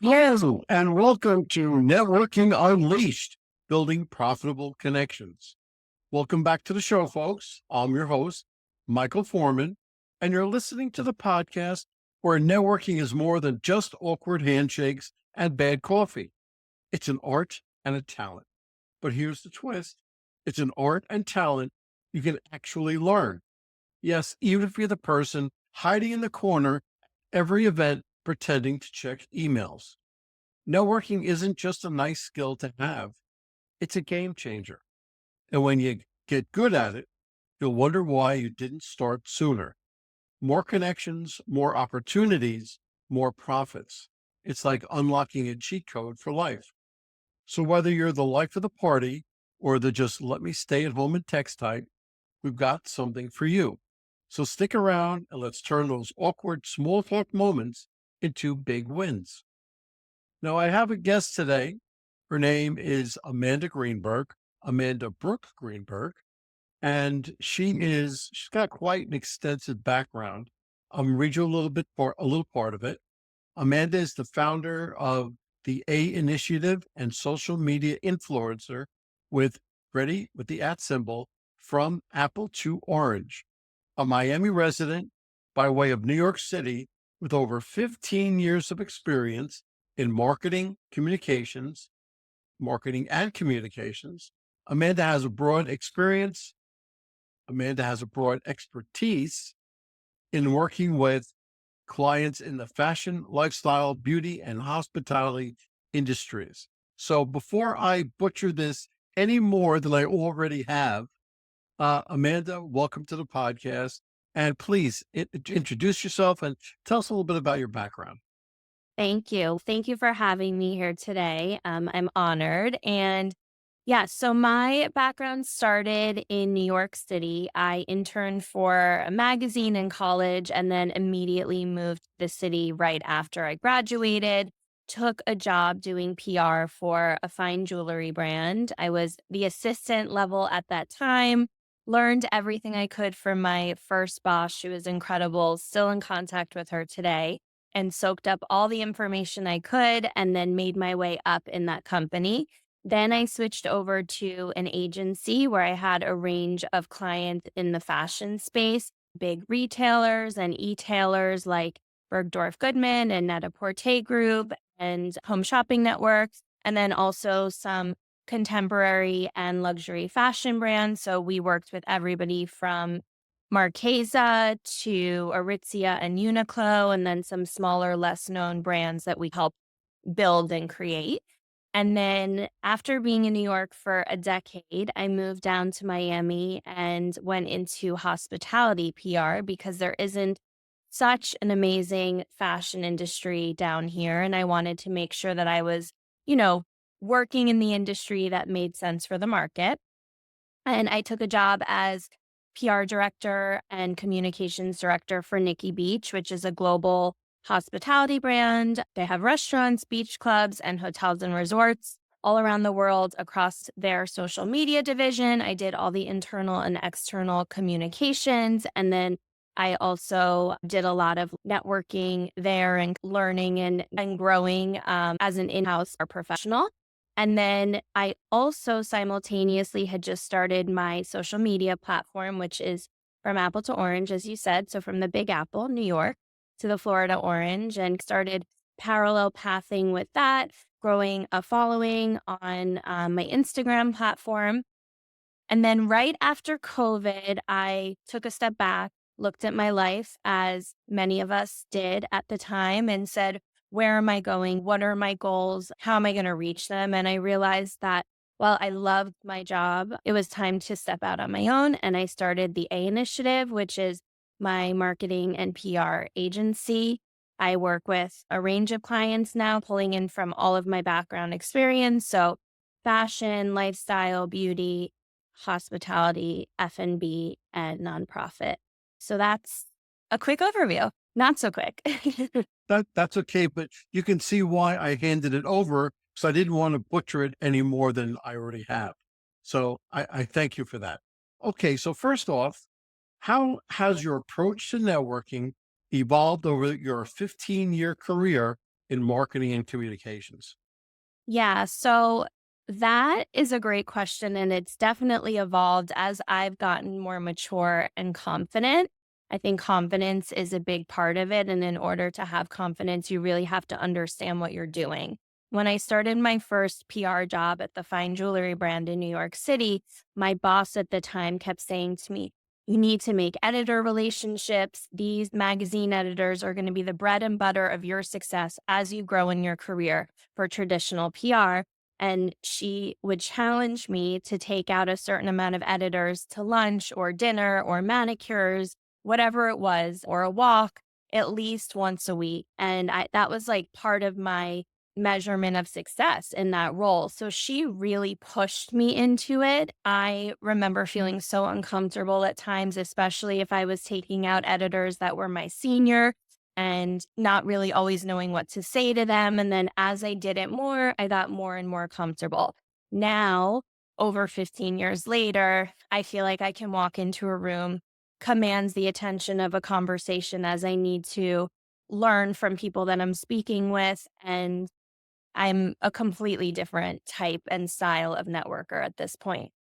Hello, and welcome to Networking Unleashed, Building Profitable Connections. Welcome back to the show, folks. I'm your host, Michael Forman, and you're listening to the podcast where networking is more than just awkward handshakes and bad coffee. It's an art and a talent. But here's the twist. It's an art and talent you can actually learn. Yes, even if you're the person hiding in the corner every event pretending to check emails. Networking isn't just a nice skill to have, it's a game changer. And when you get good at it, you'll wonder why you didn't start sooner. More connections, more opportunities, more profits. It's like unlocking a cheat code for life. So whether you're the life of the party or the just let me stay at home and text type, we've got something for you. So stick around and let's turn those awkward small talk moments into big wins. Now, I have a guest today. Her name is Amanda Greenberg, Amanda Brooke Greenberg, and she's got quite an extensive background. I'm gonna read you a little part of it. Amanda is the founder of the A Initiative and social media influencer with with the at symbol from Apple to Orange, a Miami resident by way of New York City with over 15 years of experience in marketing and communications. Amanda has a broad experience. Amanda has a broad expertise in working with clients in the fashion, lifestyle, beauty, and hospitality industries. So before I butcher this any more than I already have, Amanda, welcome to the podcast. And please introduce yourself and tell us a little bit about your background. Thank you. Thank you for having me here today. I'm honored. And yeah, so my background started in New York City. I interned for a magazine in college and then immediately moved to the city right after I graduated. Took a job doing PR for a fine jewelry brand. I was the assistant level at that time. Learned everything I could from my first boss. She was incredible. Still in contact with her today and soaked up all the information I could and then made my way up in that company. Then I switched over to an agency where I had a range of clients in the fashion space, big retailers and e-tailers like Bergdorf Goodman and Net-a-Porter Group and Home Shopping Networks, and then also some contemporary and luxury fashion brands. So we worked with everybody from Marchesa to Aritzia and Uniqlo, and then some smaller, less known brands that we help build and create. And then after being in New York for a decade, I moved down to Miami and went into hospitality PR because there isn't such an amazing fashion industry down here. And I wanted to make sure that I was, you know, working in the industry that made sense for the market. And I took a job as PR director and communications director for Nikki Beach, which is a global hospitality brand. They have restaurants, beach clubs, and hotels and resorts all around the world across their social media division. I did all the internal and external communications. And then I also did a lot of networking there and learning and growing as an in house or professional. And then I also simultaneously had just started my social media platform, which is from Apple to Orange, as you said. So from the Big Apple, New York, to the Florida Orange, and started parallel pathing with that, growing a following on my Instagram platform. And then right after COVID, I took a step back, looked at my life as many of us did at the time, and said, where am I going? What are my goals? How am I going to reach them? And I realized that while I loved my job, it was time to step out on my own. And I started the A Initiative, which is my marketing and PR agency. I work with a range of clients now, pulling in from all of my background experience. So fashion, lifestyle, beauty, hospitality, F&B, and nonprofit. So that's a quick overview. Not so quick. That's okay, but you can see why I handed it over because I didn't want to butcher it any more than I already have. So I thank you for that. Okay, so first off, how has your approach to networking evolved over your 15-year career in marketing and communications? Yeah, so that is a great question. And it's definitely evolved as I've gotten more mature and confident. I think confidence is a big part of it. And in order to have confidence, you really have to understand what you're doing. When I started my first PR job at the fine jewelry brand in New York City, my boss at the time kept saying to me, you need to make editor relationships. These magazine editors are going to be the bread and butter of your success as you grow in your career for traditional PR. And she would challenge me to take out a certain amount of editors to lunch or dinner or manicures, whatever it was, or a walk at least once a week. And that was like part of my measurement of success in that role. So she really pushed me into it. I remember feeling so uncomfortable at times, especially if I was taking out editors that were my senior and not really always knowing what to say to them. And then as I did it more, I got more and more comfortable. Now, over 15 years later, I feel like I can walk into a room, commands the attention of a conversation as I need to learn from people that I'm speaking with. And I'm a completely different type and style of networker at this point.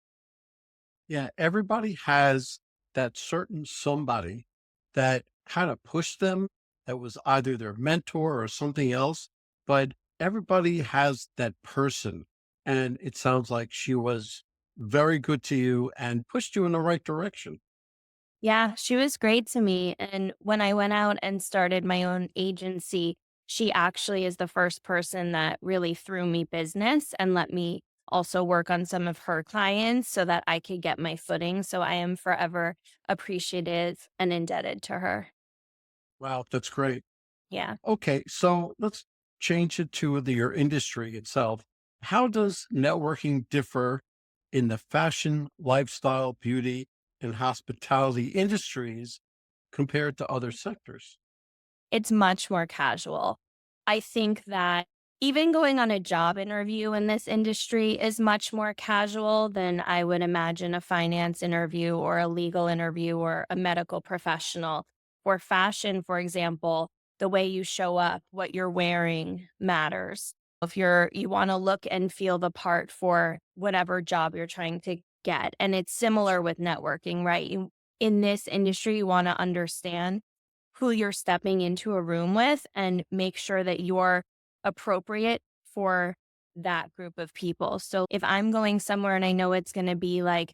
Yeah, everybody has that certain somebody that kind of pushed them, that was either their mentor or something else, but everybody has that person. And it sounds like she was very good to you and pushed you in the right direction. Yeah, she was great to me. And when I went out and started my own agency, she actually is the first person that really threw me business and let me also work on some of her clients so that I could get my footing. So I am forever appreciative and indebted to her. Wow, that's great. Yeah. Okay, so let's change it to your industry itself. How does networking differ in the fashion, lifestyle, beauty, and hospitality industries compared to other sectors? It's much more casual. I think that even going on a job interview in this industry is much more casual than I would imagine a finance interview or a legal interview or a medical professional. For fashion, for example, the way you show up, what you're wearing matters. If you want to look and feel the part for whatever job you're trying to get. And it's similar with networking, right? In this industry, you want to understand who you're stepping into a room with and make sure that you're appropriate for that group of people. So if I'm going somewhere and I know it's going to be like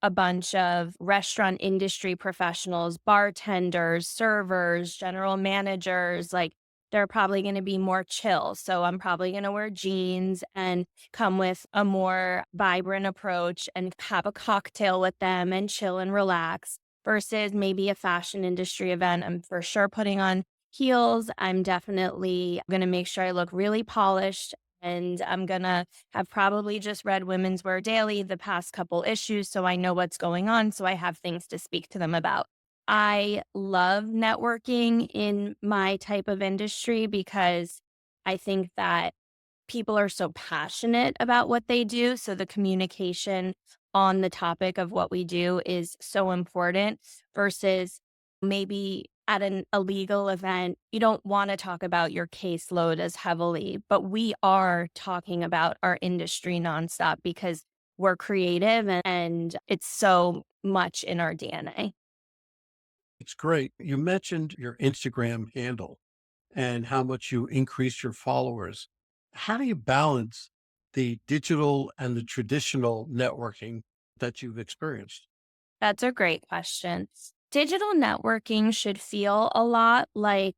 a bunch of restaurant industry professionals, bartenders, servers, general managers, like they're probably going to be more chill. So I'm probably going to wear jeans and come with a more vibrant approach and have a cocktail with them and chill and relax versus maybe a fashion industry event. I'm for sure putting on heels. I'm definitely going to make sure I look really polished and I'm going to have probably just read Women's Wear Daily the past couple issues, so I know what's going on, so I have things to speak to them about. I love networking in my type of industry because I think that people are so passionate about what they do. So the communication on the topic of what we do is so important versus maybe at a legal event, you don't want to talk about your caseload as heavily, but we are talking about our industry nonstop because we're creative and it's so much in our DNA. It's great. You mentioned your Instagram handle and how much you increase your followers. How do you balance the digital and the traditional networking that you've experienced? That's a great question. Digital networking should feel a lot like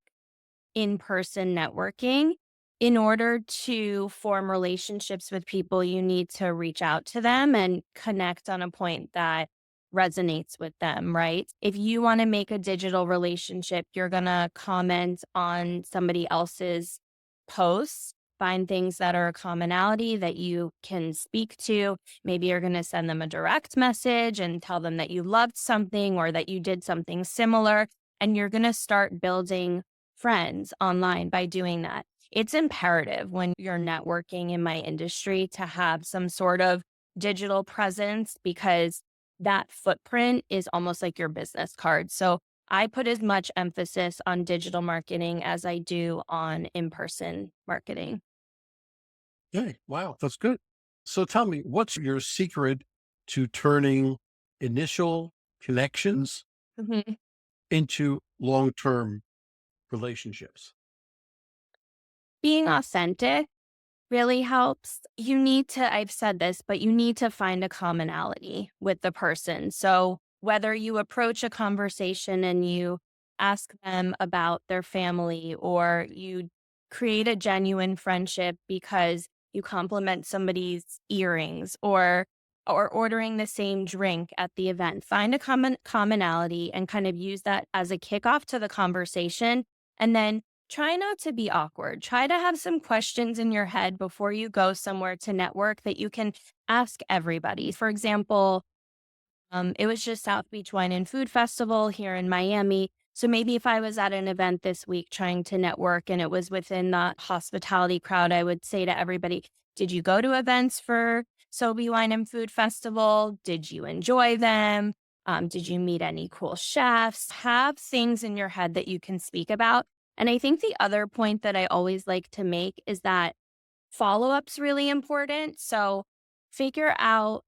in person networking. In order to form relationships with people, you need to reach out to them and connect on a point that resonates with them, right? If you want to make a digital relationship, you're going to comment on somebody else's posts, find things that are a commonality that you can speak to. Maybe you're going to send them a direct message and tell them that you loved something or that you did something similar. And you're going to start building friends online by doing that. It's imperative when you're networking in my industry to have some sort of digital presence because that footprint is almost like your business card. So I put as much emphasis on digital marketing as I do on in-person marketing. Yeah. Wow. That's good. So tell me, what's your secret to turning initial connections Mhm. into long-term relationships? Being authentic really helps. You need to, I've said this, but you need to find a commonality with the person. So whether you approach a conversation and you ask them about their family, or you create a genuine friendship because you compliment somebody's earrings, or ordering the same drink at the event, find a commonality and kind of use that as a kickoff to the conversation. And then try not to be awkward. Try to have some questions in your head before you go somewhere to network that you can ask everybody. For example, it was just South Beach Wine and Food Festival here in Miami. So maybe if I was at an event this week trying to network and it was within the hospitality crowd, I would say to everybody, did you go to events for Sobe Wine and Food Festival? Did you enjoy them? Did you meet any cool chefs? Have things in your head that you can speak about. And I think the other point that I always like to make is that follow up's really important. So figure out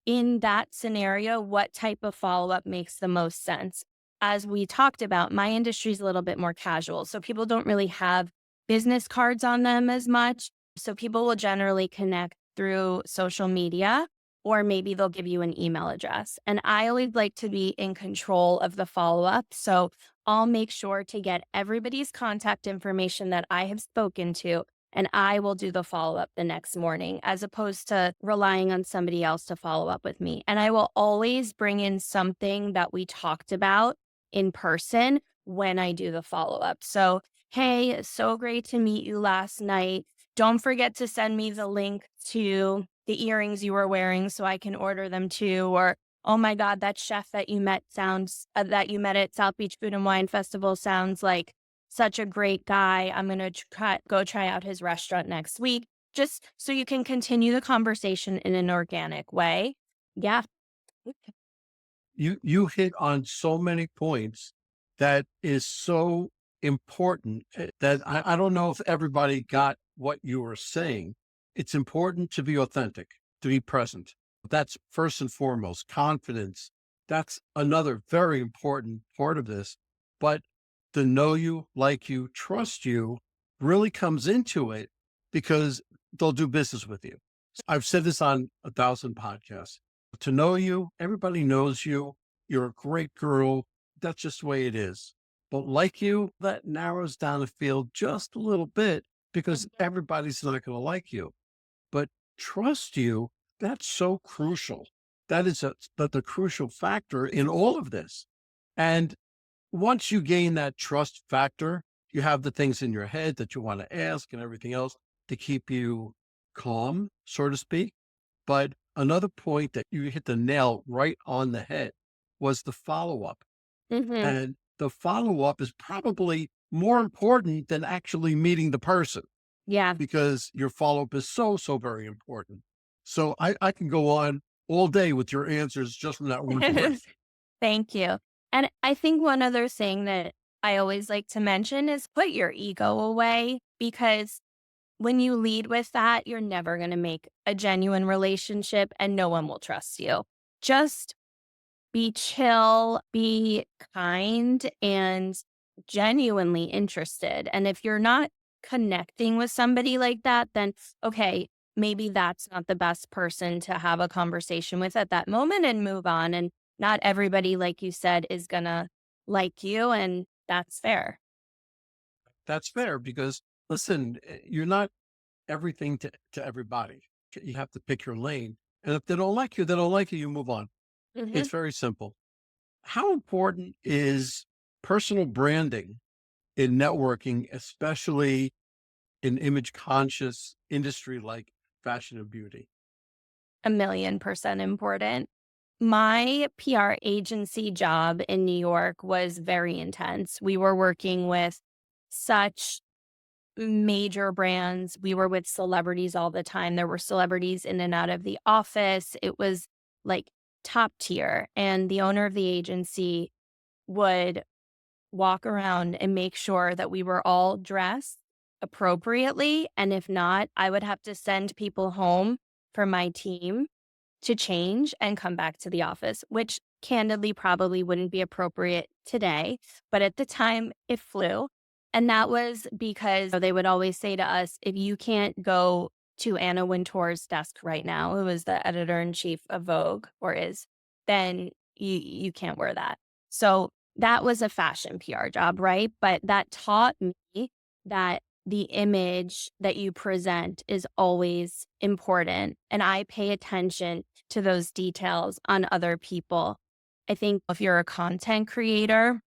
in that scenario, what type of follow up makes the most sense? As we talked about, my industry is a little bit more casual. So people don't really have business cards on them as much. So people will generally connect through social media, or maybe they'll give you an email address. And I always like to be in control of the follow up. So I'll make sure to get everybody's contact information that I have spoken to, and I will do the follow up the next morning as opposed to relying on somebody else to follow up with me. And I will always bring in something that we talked about in person when I do the follow up. So, hey, so great to meet you last night. Don't forget to send me the link to the earrings you were wearing so I can order them too. Or, oh my God, that chef that you met that you met at South Beach Food and Wine Festival sounds like such a great guy. I'm going to go try out his restaurant next week, just so you can continue the conversation in an organic way. Yeah. You hit on so many points that is so important, that I don't know if everybody got what you were saying. It's important to be authentic, to be present. That's first and foremost. Confidence. That's another very important part of this. But the know you, like you, trust you really comes into it because they'll do business with you. I've said this on 1,000 podcasts. To know you, everybody knows you. You're a great girl. That's just the way it is. But like you, that narrows down the field just a little bit because everybody's not going to like you. But trust you, that's so crucial. That is the crucial factor in all of this. And once you gain that trust factor, you have the things in your head that you want to ask and everything else to keep you calm, so to speak. But another point that you hit the nail right on the head was the follow up. Hmm. And the follow up is probably more important than actually meeting the person Yeah. because your follow up is so, so very important. So I can go on all day with your answers just from that one point. Thank you. And I think one other thing that I always like to mention is put your ego away, because when you lead with that, you're never going to make a genuine relationship and no one will trust you. Just be chill, be kind, and genuinely interested. And if you're not connecting with somebody like that, then okay, maybe that's not the best person to have a conversation with at that moment and move on. And not everybody, like you said, is going to like you. And that's fair. That's fair because listen, you're not everything to everybody. You have to pick your lane. And if they don't like you, they don't like you, you move on. It's Hmm. very simple. How important is personal branding in networking, especially in image conscious industry like fashion and beauty? 1,000,000% important. My PR agency job in New York was very intense. We were working with such major brands. We were with celebrities all the time. There were celebrities in and out of the office. It was like top tier. And the owner of the agency would walk around and make sure that we were all dressed appropriately. And if not, I would have to send people home for my team to change and come back to the office, which candidly probably wouldn't be appropriate today. But at the time, it flew. And that was because they would always say to us, if you can't go to Anna Wintour's desk right now, who is the editor in chief of Vogue or is, then you can't wear that. So that was a fashion PR job, right? But that taught me that the image that you present is always important. And I pay attention to those details on other people. I think if you're a content creator,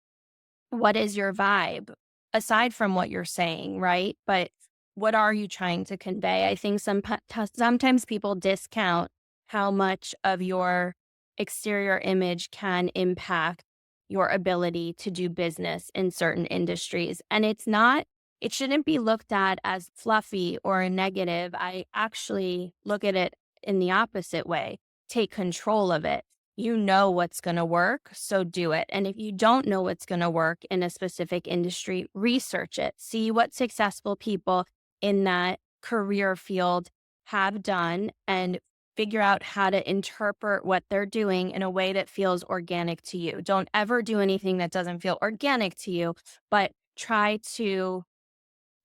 what is your vibe aside from what you're saying, right? But what are you trying to convey? I think sometimes people discount how much of your exterior image can impact your ability to do business in certain industries. And it shouldn't be looked at as fluffy or a negative. I actually look at it in the opposite way. Take control of it. You know what's going to work, so do it. And if you don't know what's going to work in a specific industry, research it. See what successful people in that career field have done and figure out how to interpret what they're doing in a way that feels organic to you. Don't ever do anything that doesn't feel organic to you, but try to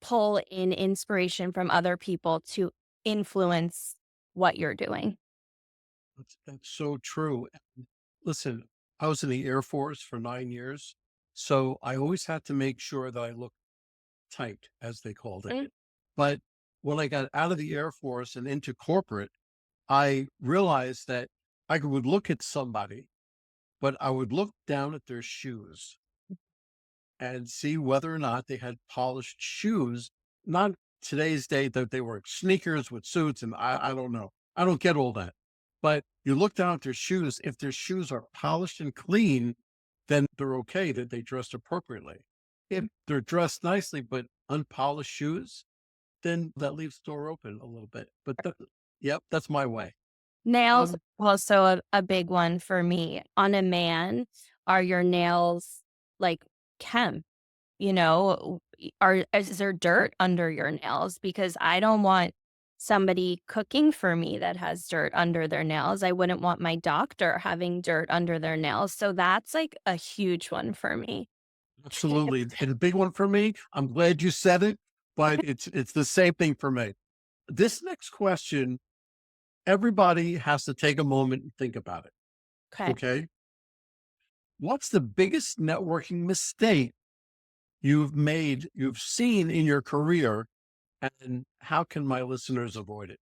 pull in inspiration from other people to influence what you're doing. That's so true. And listen, I was in the Air Force for 9 years. So I always had to make sure that I looked tight, as they called it. Mm. But when I got out of the Air Force and into corporate, I realized that I would look at somebody, but I would look down at their shoes and see whether or not they had polished shoes. Not today's day that they were sneakers with suits, and I don't know. I don't get all that. But you look down at their shoes. If their shoes are polished and clean, then they're okay that they dressed appropriately. If they're dressed nicely but unpolished shoes, then that leaves the door open a little bit. But yep, that's my way. Nails Um, also a big one for me. On a man, are your nails like kempt? You know, is there dirt under your nails? Because I don't want somebody cooking for me that has dirt under their nails. I wouldn't want my doctor having dirt under their nails. So that's like a huge one for me. Absolutely. And a big one for me. I'm glad you said it, but it's the same thing for me. This next question, everybody has to take a moment and think about it. Okay. Okay. What's the biggest networking mistake you've seen in your career, and how can my listeners avoid it?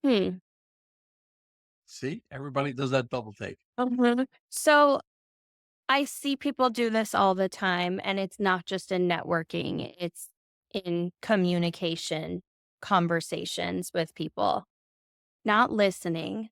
Hmm. See, everybody does that double take. So I see people do this all the time, and it's not just in networking, it's in communication, conversations with people. Not listening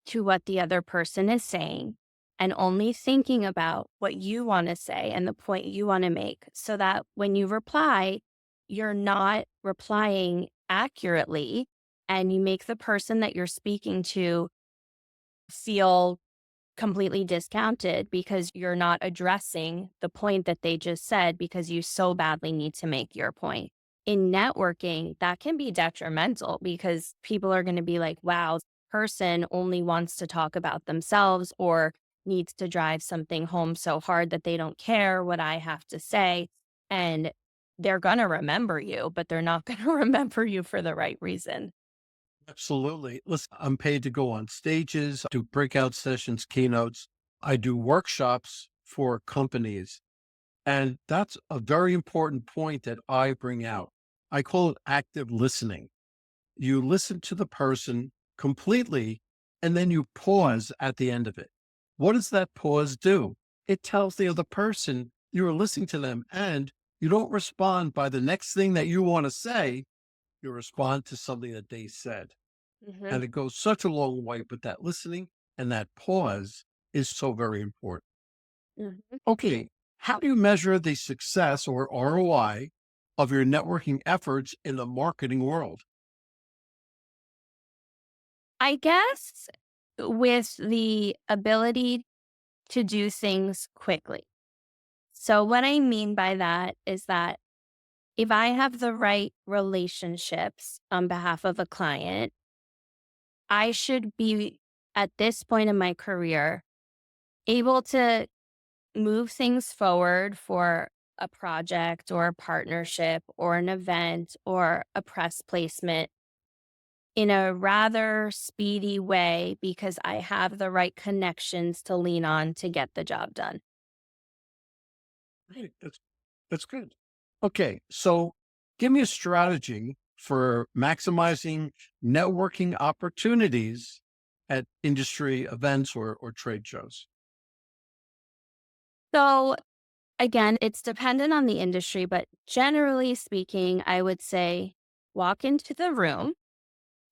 to what the other person is saying and only thinking about what you want to say and the point you want to make so that when you reply, you're not replying accurately and you make the person that you're speaking to feel completely discounted because you're not addressing the point that they just said because you so badly need to make your point. In networking, that can be detrimental because people are going to be like, wow, this person only wants to talk about themselves or needs to drive something home so hard that they don't care what I have to say. And they're going to remember you, but they're not going to remember you for the right reason. Absolutely. Listen, I'm paid to go on stages, do breakout sessions, keynotes. I do workshops for companies. And that's a very important point that I bring out. I call it active listening. You listen to the person completely, and then you pause at the end of it. What does that pause do? It tells the other person you are listening to them, and you don't respond by the next thing that you want to say. You respond to something that they said. Mhm. And it goes such a long way, but that listening and that pause is so very important. Mhm. Okay. How do you measure the success or ROI of your networking efforts in the marketing world? I guess with the ability to do things quickly. So, what I mean by that is that if I have the right relationships on behalf of a client, I should be at this point in my career able to move things forward for a project or a partnership or an event or a press placement in a rather speedy way because I have the right connections to lean on to get the job done. Right. That's good. Okay, so give me a strategy for maximizing networking opportunities at industry events or trade shows. So, again, it's dependent on the industry, but generally speaking, I would say walk into the room,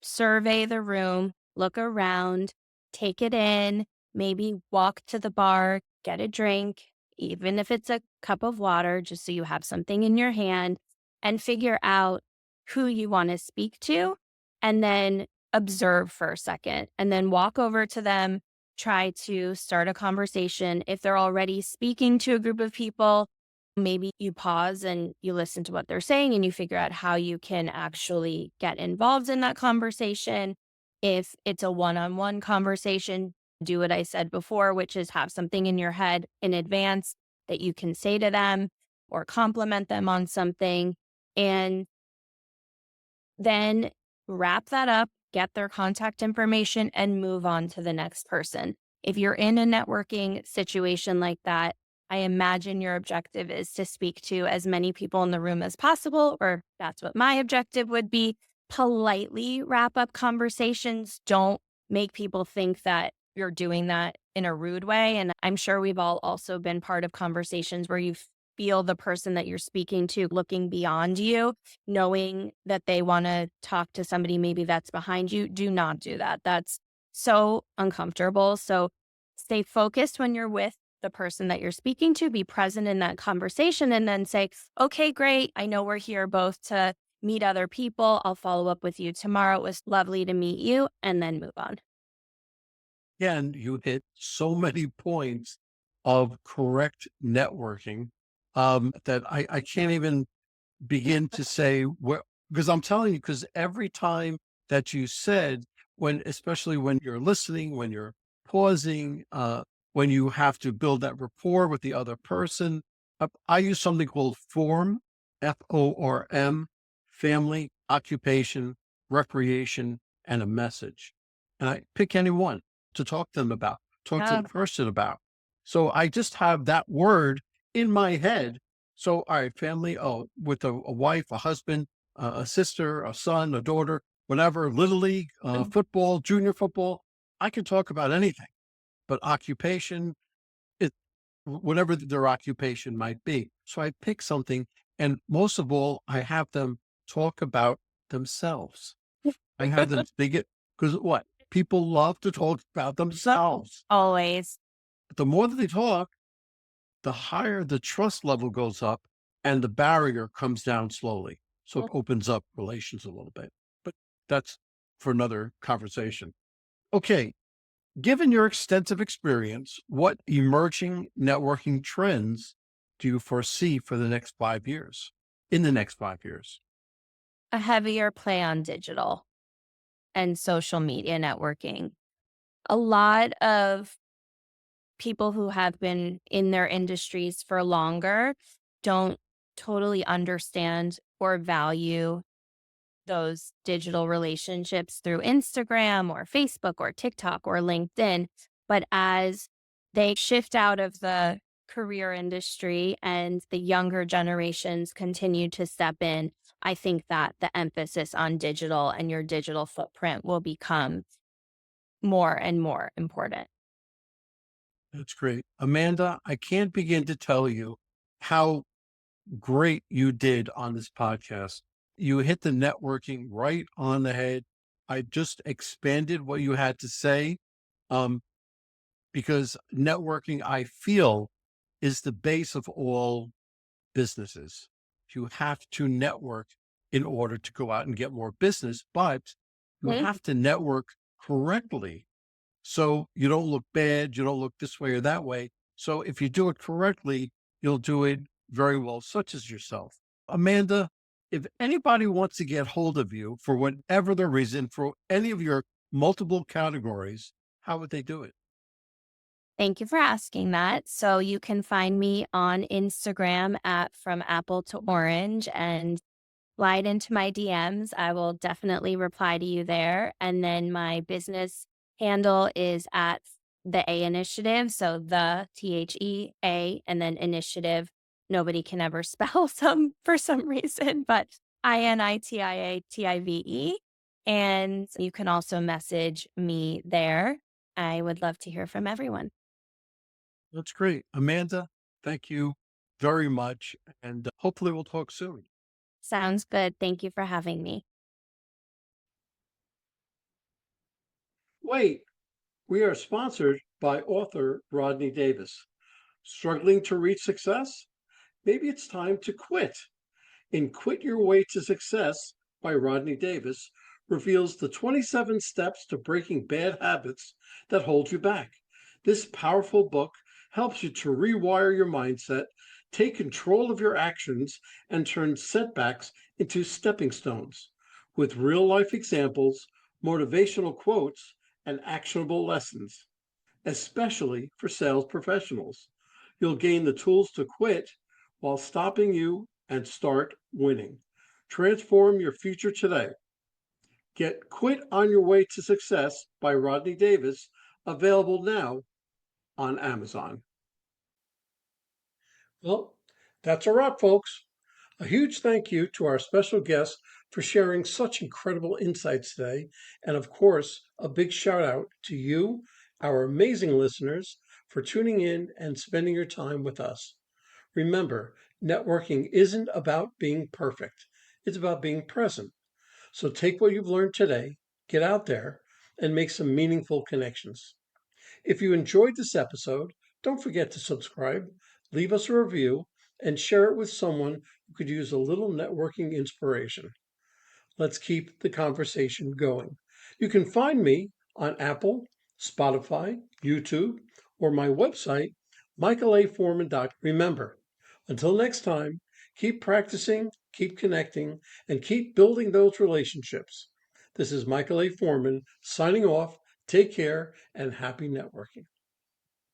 survey the room, look around, take it in, maybe walk to the bar, get a drink, even if it's a cup of water, just so you have something in your hand, and figure out who you want to speak to, and then observe for a second, and then walk over to them, try to start a conversation. If they're already speaking to a group of people, maybe you pause and you listen to what they're saying and you figure out how you can actually get involved in that conversation. If it's a one on one conversation, do what I said before, which is have something in your head in advance that you can say to them or compliment them on something. And then wrap that up, get their contact information, and move on to the next person. If you're in a networking situation like that, I imagine your objective is to speak to as many people in the room as possible, or that's what my objective would be. Politely wrap up conversations. Don't make people think that you're doing that in a rude way. And I'm sure we've all also been part of conversations where you feel the person that you're speaking to looking beyond you, knowing that they want to talk to somebody maybe that's behind you. Do not do that. That's so uncomfortable. So stay focused when you're with the person that you're speaking to, be present in that conversation, and then say, okay, great. I know we're here both to meet other people. I'll follow up with you tomorrow. It was lovely to meet you, and then move on. Again, you hit so many points of correct networking that I can't even begin to say where, because I'm telling you, because every time that you said, when, especially when you're listening, when you're pausing, when you have to build that rapport with the other person, I use something called FORM, family, occupation, recreation, and a message. And I pick any one to talk to them about, talk to the Oh, person about. So I just have that word in my head. So, all right, family, oh, with a wife, a husband, a sister, a son, a daughter, whatever, little league, football, junior football, I can talk about anything, but occupation, it, whatever their occupation might be. So I pick something, and most of all, I have them talk about themselves. I have them they get because what people love to talk about themselves. always. The more that they talk, the higher the trust level goes up and the barrier comes down slowly. So it opens up relations a little bit. But that's for another conversation. Okay. Given your extensive experience, what emerging networking trends do you foresee for the next 5 years? In the next 5 years? A heavier play on digital and social media networking. A lot of people who have been in their industries for longer don't totally understand or value those digital relationships through Instagram or Facebook or TikTok or LinkedIn. But as they shift out of the career industry and the younger generations continue to step in, I think that the emphasis on digital and your digital footprint will become more and more important. That's great. Amanda, I can't begin to tell you how great you did on this podcast. You hit the networking right on the head. I just expanded what you had to say um, because networking, I feel, is the base of all businesses. You have to network in order to go out and get more business, but you Mhm. have to network correctly so you don't look bad, you don't look this way or that way. So if you do it correctly, you'll do it very well, such as yourself. Amanda, if anybody wants to get hold of you for whatever the reason for any of your multiple categories, how would they do it? Thank you for asking that. So you can find me on Instagram at From Apple to Orange and slide into my DMs. I will definitely reply to you there. And then my business handle is at the A Initiative. So the THEA and then initiative. Nobody can ever spell some for some reason, but INITIATIVE. And you can also message me there. I would love to hear from everyone. That's great. Amanda, thank you very much. And hopefully we'll talk soon. Sounds good. Thank you for having me. Wait, we are sponsored by author Rodney Davis. Struggling to reach success? Maybe it's time to quit. In Quit Your Way to Success by Rodney Davis reveals the 27 steps to breaking bad habits that hold you back. This powerful book helps you to rewire your mindset, take control of your actions, and turn setbacks into stepping stones. With real life examples, motivational quotes, and actionable lessons, especially for sales professionals. You'll gain the tools to quit while stopping you and start winning. Transform your future today. Get Quit on Your Way to Success by Rodney Davis, available now on Amazon. Well, that's a wrap, folks. A huge thank you to our special guest for sharing such incredible insights today. And of course, a big shout out to you, our amazing listeners, for tuning in and spending your time with us. Remember, networking isn't about being perfect, it's about being present. So take what you've learned today, get out there, and make some meaningful connections. If you enjoyed this episode, don't forget to subscribe, leave us a review, and share it with someone who could use a little networking inspiration. Let's keep the conversation going. You can find me on Apple, Spotify, YouTube, or my website, michaelaforman.com. Remember, until next time, keep practicing, keep connecting, and keep building those relationships. This is Michael A. Forman signing off. Take care and happy networking.